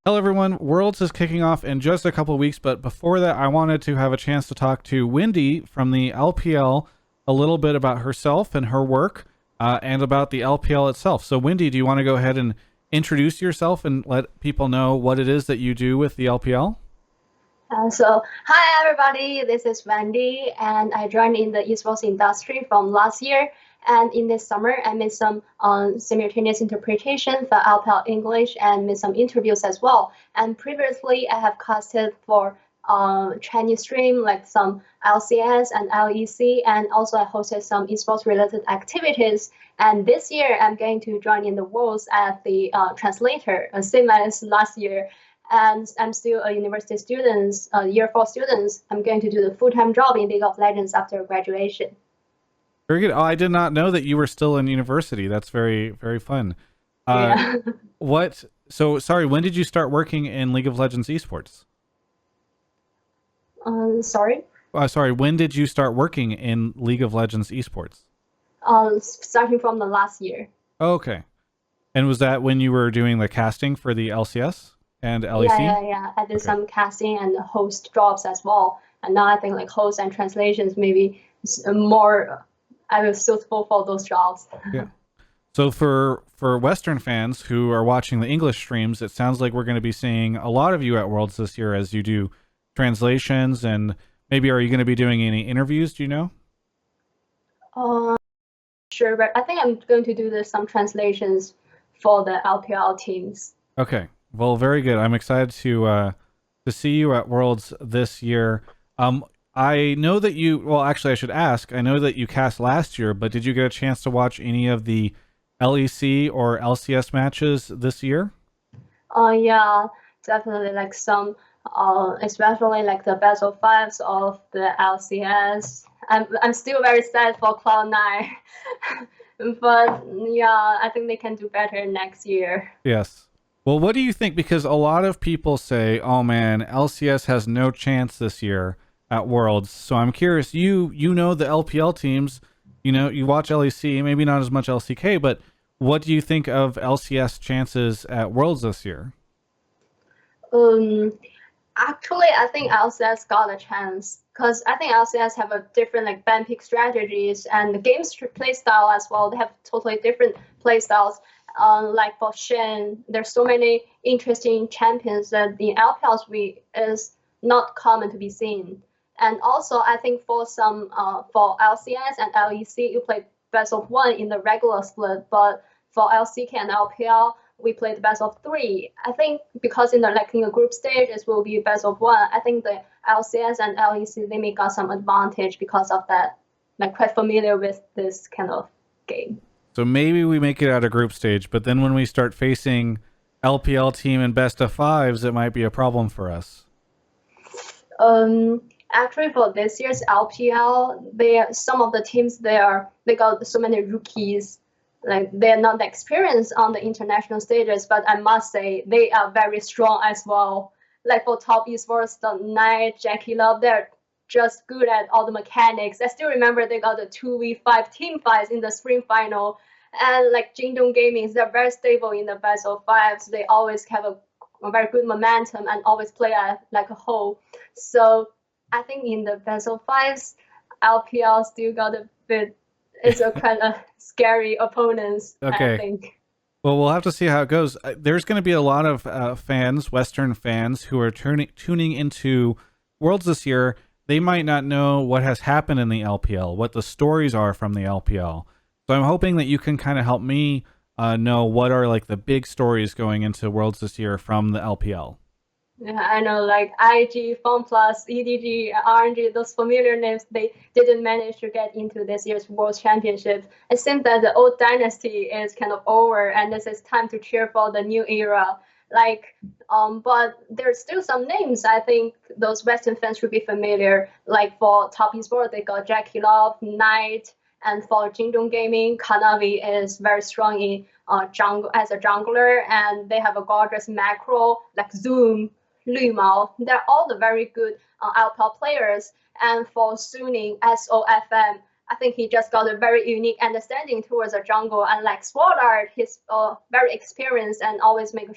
Hello, everyone. Worlds is kicking off in just a couple of weeks, but before that, I wanted to have a chance to talk to Wendy from the LPL a little bit about herself and her work and about the LPL itself. So, Wendy, do you want to go ahead and introduce yourself and let people know what it is that you do with the LPL? Hi everybody, this is Wendy, and I joined in the esports industry from last year. And in this summer, I made some simultaneous interpretation for LPL English and made some interviews as well. And previously, I have casted for Chinese stream like some LCS and LEC, and also I hosted some esports related activities. And this year, I'm going to join in the Worlds as the translator, same as last year. And I'm still a university student, year 4 student. I'm going to do the full-time job in League of Legends after graduation. Very good. Oh, I did not know that you were still in university. That's very, very fun. Uh, Yeah. what? So, sorry, when did you start working in League of Legends esports? Sorry. Sorry, when did you start working in League of Legends esports? Starting from the last year. Oh, okay. And was that when you were doing the casting for the LCS and Yeah, LEC? yeah, yeah. I did Okay. some casting and host jobs as well. And now I think like host and translations maybe more I was suitable for those jobs. Yeah. So for Western fans who are watching the English streams, it sounds like we're going to be seeing a lot of you at Worlds this year as you do translations, and maybe are you going to be doing any interviews? Do you know? Uh, sure, but I think I'm going to do some translations for the LPL teams. Okay. Well, very good. I'm excited to see you at Worlds this year. I know that you. Well, actually, I should ask. I know that you cast last year, but did you get a chance to watch any of the LEC or LCS matches this year? Yeah, definitely like some, especially like the best of fives of the LCS. I'm still very sad for Cloud9, but yeah, I think they can do better next year. Yes. Well, what do you think? Because a lot of people say, "Oh man, LCS has no chance this year at Worlds." So I'm curious. You know the LPL teams. You know you watch LEC, maybe not as much LCK, but what do you think of LCS chances at Worlds this year? Um, Actually, I think LCS got a chance because I think LCS have a different like ban pick strategies and the game's play style as well. They have totally different play styles. Like for Shen, there's so many interesting champions that the LPLs we is not common to be seen. And also, I think for some for LCS and LEC, you play best of one in the regular split, but for LCK and LPL, we played best of three. I think because in the like in the group stage it will be best of one. I think the LCS and LEC they may got some advantage because of that. Like quite familiar with this kind of game. So maybe we make it out of group stage, but then when we start facing LPL team in best of fives, it might be a problem for us. Um, Actually for this year's LPL, they some of the teams they got so many rookies. Like they're not experienced on the international stages, but I must say they are very strong as well. Like for top esports, the Knight, Jackie Love, they're just good at all the mechanics. I still remember they got the 2v5 team fights in the spring final. And like Jingdong Gaming, they're very stable in the best of fives. They always have a very good momentum and always play like a whole. So I think in the best of fives, LPL still got a bit. It's a kind of scary opponents, I Okay. think. Well, we'll have to see how it goes. There's going to be a lot of fans, Western fans, who are tuning into Worlds this year. They might not know what has happened in the LPL, what the stories are from the LPL. So I'm hoping that you can kind of help me know what are like the big stories going into Worlds this year from the LPL. Yeah, I know, like IG, FunPlus, EDG, RNG, those familiar names, they didn't manage to get into this year's World Championship. It seems that the old dynasty is kind of over, and this is time to cheer for the new era. Like, but there's still some names I think those Western fans should be familiar. Like for Top Esports, they got Jackie Love, Knight, and for Jingdong Gaming, Kanavi is very strong in jungle as a jungler, and they have a gorgeous macro like Zoom, Lu they're all the very good LPL players. And for Suning, SOFM, I think he just got a very unique understanding towards the jungle. And like Sword Art, he's very experienced and always make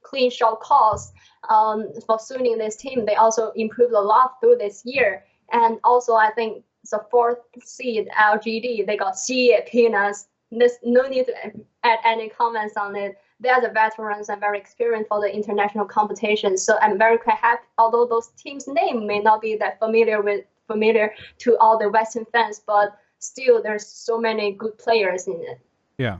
clean shot calls for suiting this team. They also improved a lot through this year. And also, I think the fourth seed LGD, they got Xie Peanuts. There's no need to add any comments on it. They are the veterans and very experienced for the international competition. So I'm very quite happy, although those teams' name may not be that familiar to all the Western fans, but still there's so many good players in it. Yeah.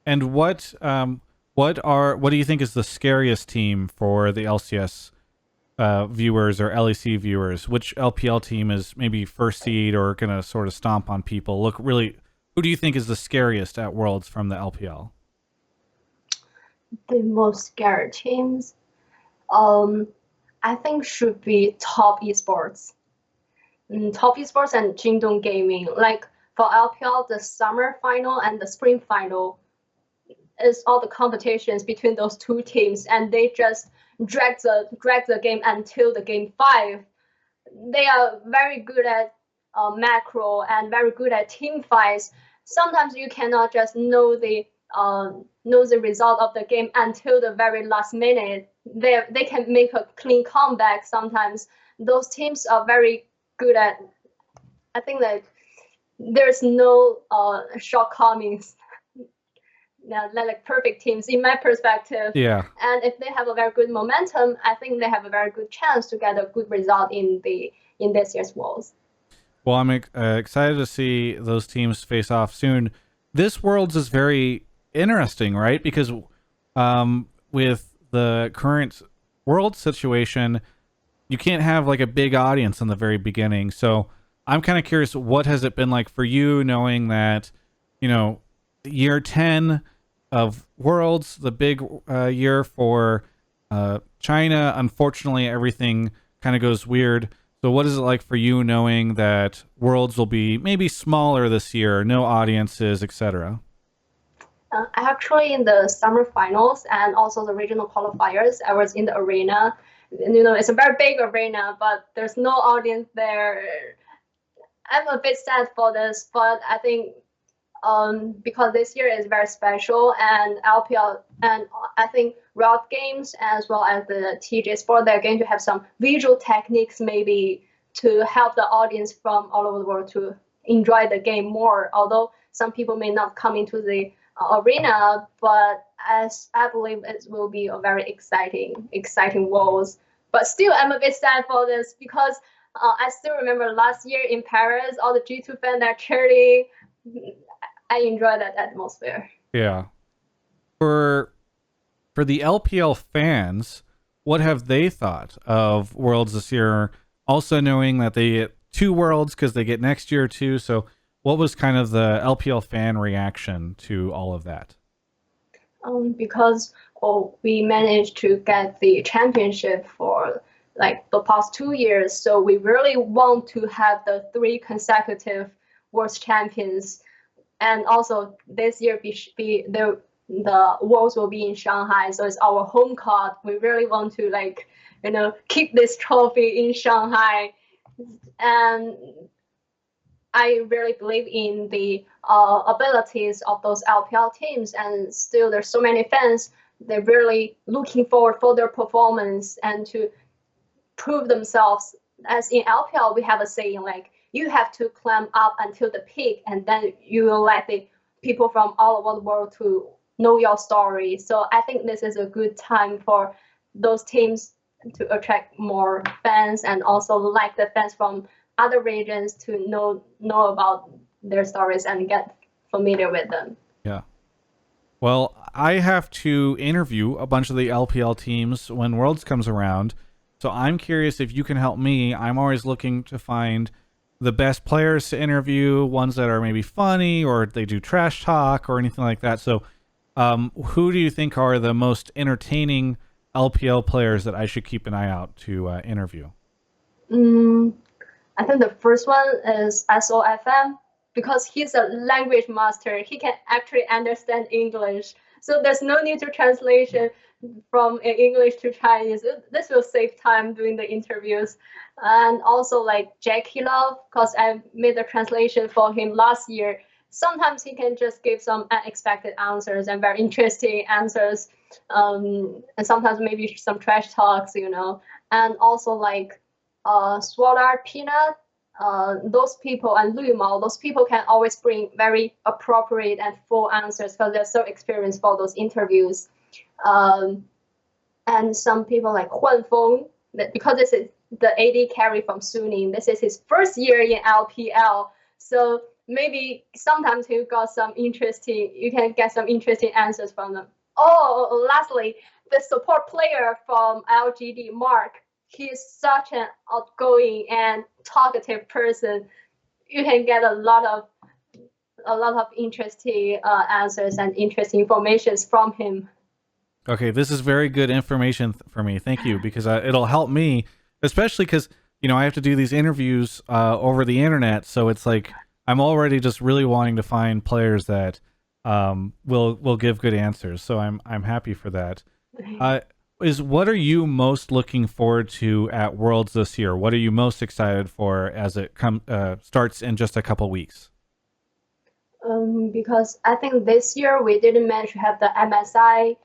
And what do you think is the scariest team for the LCS viewers or LEC viewers? Which LPL team is maybe first seed or gonna sort of stomp on people? Who do you think is the scariest at Worlds from the LPL? The most scared teams, I think should be Top Esports. Top Esports and Jingdong Gaming. Like for LPL, the summer final and the spring final is all the competitions between those two teams, and they just drag the game until the game 5. They are very good at macro and very good at team fights. Sometimes you cannot just know the result of the game until the very last minute. They can make a clean comeback sometimes. Those teams are very good at, I think that there's no shortcomings. Like perfect teams in my perspective. Yeah. And if they have a very good momentum, I think they have a very good chance to get a good result in this year's Worlds. Well, I'm excited to see those teams face off soon. This Worlds is very interesting, right? Because with the current world situation, you can't have like a big audience in the very beginning. So I'm kind of curious, what has it been like for you, knowing that, year 10 of Worlds, the big year for China, unfortunately, everything kind of goes weird. So what is it like for you, knowing that Worlds will be maybe smaller this year, no audiences, etc.? Actually, in the summer finals and also the regional qualifiers, I was in the arena. It's a very big arena, but there's no audience there. I'm a bit sad for this, but I think because this year is very special, and LPL and I think Riot Games as well as the TJ Sport, they're going to have some visual techniques maybe to help the audience from all over the world to enjoy the game more. Although some people may not come into the arena, but as I believe it will be a very exciting Worlds. But still, I'm a bit sad for this because I still remember last year in Paris, all the G2 fans are cheering. I enjoy that atmosphere. Yeah. For the LPL fans, what have they thought of Worlds this year? Also knowing that they get 2 Worlds because they get next year too. So what was kind of the LPL fan reaction to all of that? Because we managed to get the championship for like the past 2 years, so we really want to have the 3 consecutive World Champions. And also this year the Worlds will be in Shanghai, so it's our home court. We really want to keep this trophy in Shanghai. And I really believe in the abilities of those LPL teams, and still there's so many fans. They're really looking forward for their performance and to prove themselves. As in LPL, we have a saying like, you have to climb up until the peak, and then you will let the people from all over the world to know your story. So I think this is a good time for those teams to attract more fans, and also like the fans from other regions to know about their stories and get familiar with them. Yeah. Well, I have to interview a bunch of the LPL teams when Worlds comes around. So I'm curious if you can help me. I'm always looking to find the best players to interview, ones that are maybe funny or they do trash talk or anything like that. So who do you think are the most entertaining LPL players that I should keep an eye out to interview? I think the first one is SOFM, because he's a language master. He can actually understand English. So there's no need to translation from English to Chinese. This will save time doing the interviews. And also like Jackie Love, because I made the translation for him last year. sometimes he can just give some unexpected answers and very interesting answers, and sometimes maybe some trash talks, and also like Sword Art Peanut, those people, and Lu Mao, those people can always bring very appropriate and full answers because they're so experienced for those interviews. And some people like Huan Feng, because this is the AD carry from Suning, this is his first year in LPL, so maybe sometimes you can get some interesting answers from them. Oh, lastly, the support player from LGD, Mark, he's such an outgoing and talkative person. You can get a lot of interesting answers and interesting informations from him. Okay, this is very good information for me. Thank you, because it'll help me, especially because I have to do these interviews over the internet, so it's like I'm already just really wanting to find players that will give good answers. So I'm happy for that. What are you most looking forward to at Worlds this year? What are you most excited for as it starts in just a couple weeks? Because I think this year we didn't manage to have the MSI.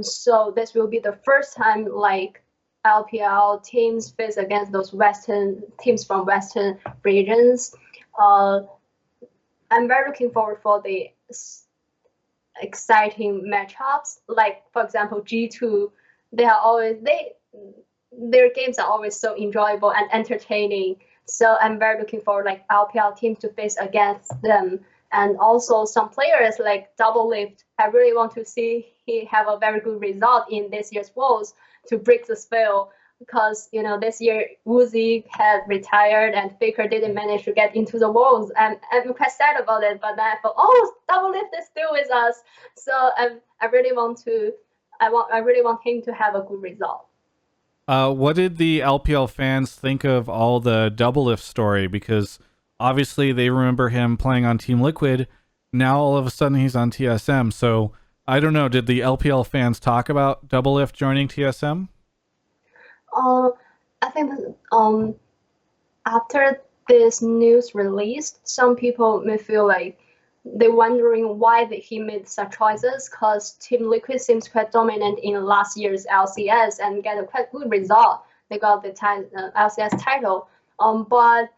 So this will be the first time like LPL teams face against those Western teams from Western regions. I'm very looking forward for the exciting matchups. Like for example, G2, their games are always so enjoyable and entertaining. So I'm very looking forward like LPL teams to face against them. And also some players like Doublelift, I really want to see he have a very good result in this year's Worlds to break the spell, because this year Woozy had retired and Faker didn't manage to get into the Worlds, and I'm quite sad about it. But then I thought, oh, Doublelift is still with us, so I really want him to have a good result. What did the LPL fans think of all the Doublelift story? Because obviously they remember him playing on Team Liquid. Now all of a sudden he's on TSM. So I don't know. Did the LPL fans talk about Doublelift joining TSM? I think after this news released, some people may feel like they're wondering why he made such choices, because Team Liquid seems quite dominant in last year's LCS and get a quite good result. They got the LCS title. But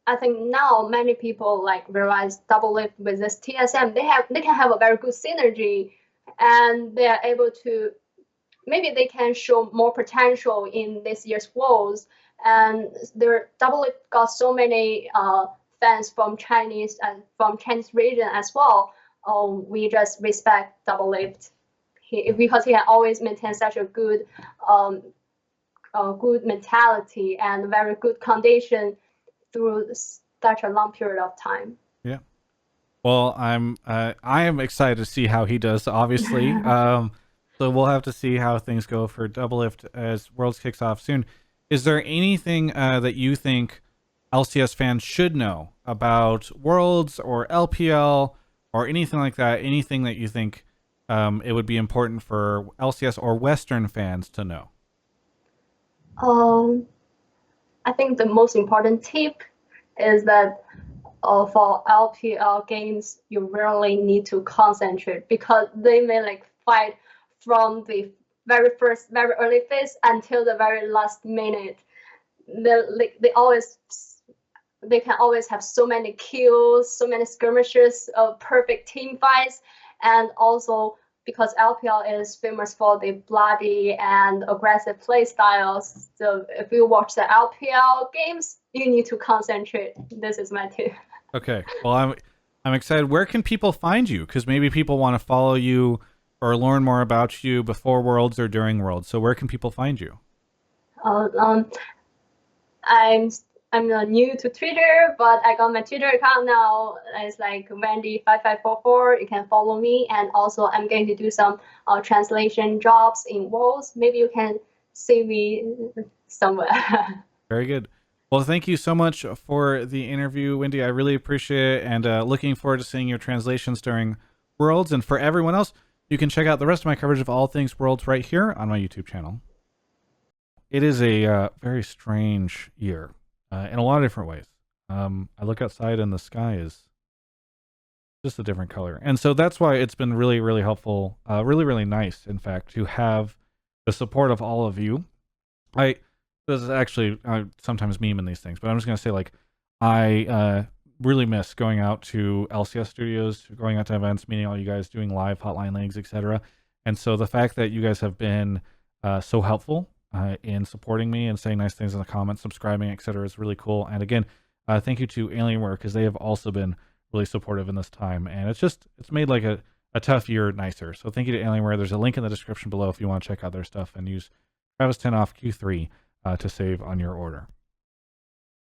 I think now many people like realize Doublelift with this TSM, they can have a very good synergy, and they are able to, maybe they can show more potential in this year's Worlds. And their Doublelift got so many fans from Chinese region as well. We just respect Doublelift because he has always maintained such a good mentality and very good condition through such a long period of time. Yeah. Well, I am excited to see how he does, obviously. So we'll have to see how things go for Doublelift as Worlds kicks off soon. Is there anything that you think LCS fans should know about Worlds or LPL or anything like that? Anything that you think it would be important for LCS or Western fans to know? I think the most important tip is that for LPL games, you really need to concentrate, because they may like fight from the very early phase until the very last minute. They can always have so many kills, so many skirmishes, perfect team fights, and also because LPL is famous for the bloody and aggressive play styles. So if you watch the LPL games, you need to concentrate. This is my tip. Okay. Well, I'm excited. Where can people find you? Because maybe people want to follow you or learn more about you before Worlds or during Worlds. So where can people find you? I'm new to Twitter, but I got my Twitter account now. It's like Wendy5544. You can follow me, and also I'm going to do some translation jobs in Worlds. Maybe you can see me somewhere. Very good. Well, thank you so much for the interview, Wendy. I really appreciate it, and looking forward to seeing your translations during Worlds. And for everyone else, you can check out the rest of my coverage of all things Worlds right here on my YouTube channel. It is a very strange year in a lot of different ways. I look outside and the sky is just a different color. And so that's why it's been really, really helpful, really, really nice, in fact, to have the support of all of you. This is actually, I sometimes meme in these things, but I'm just going to say, like, I really miss going out to LCS studios, going out to events, meeting all you guys, doing live hotline leagues, etc. And so the fact that you guys have been so helpful in supporting me and saying nice things in the comments, subscribing, etc. is really cool. And again, thank you to Alienware, because they have also been really supportive in this time. And it's made like a tough year nicer. So thank you to Alienware. There's a link in the description below if you want to check out their stuff and use Travis 10 off Q3 to save on your order.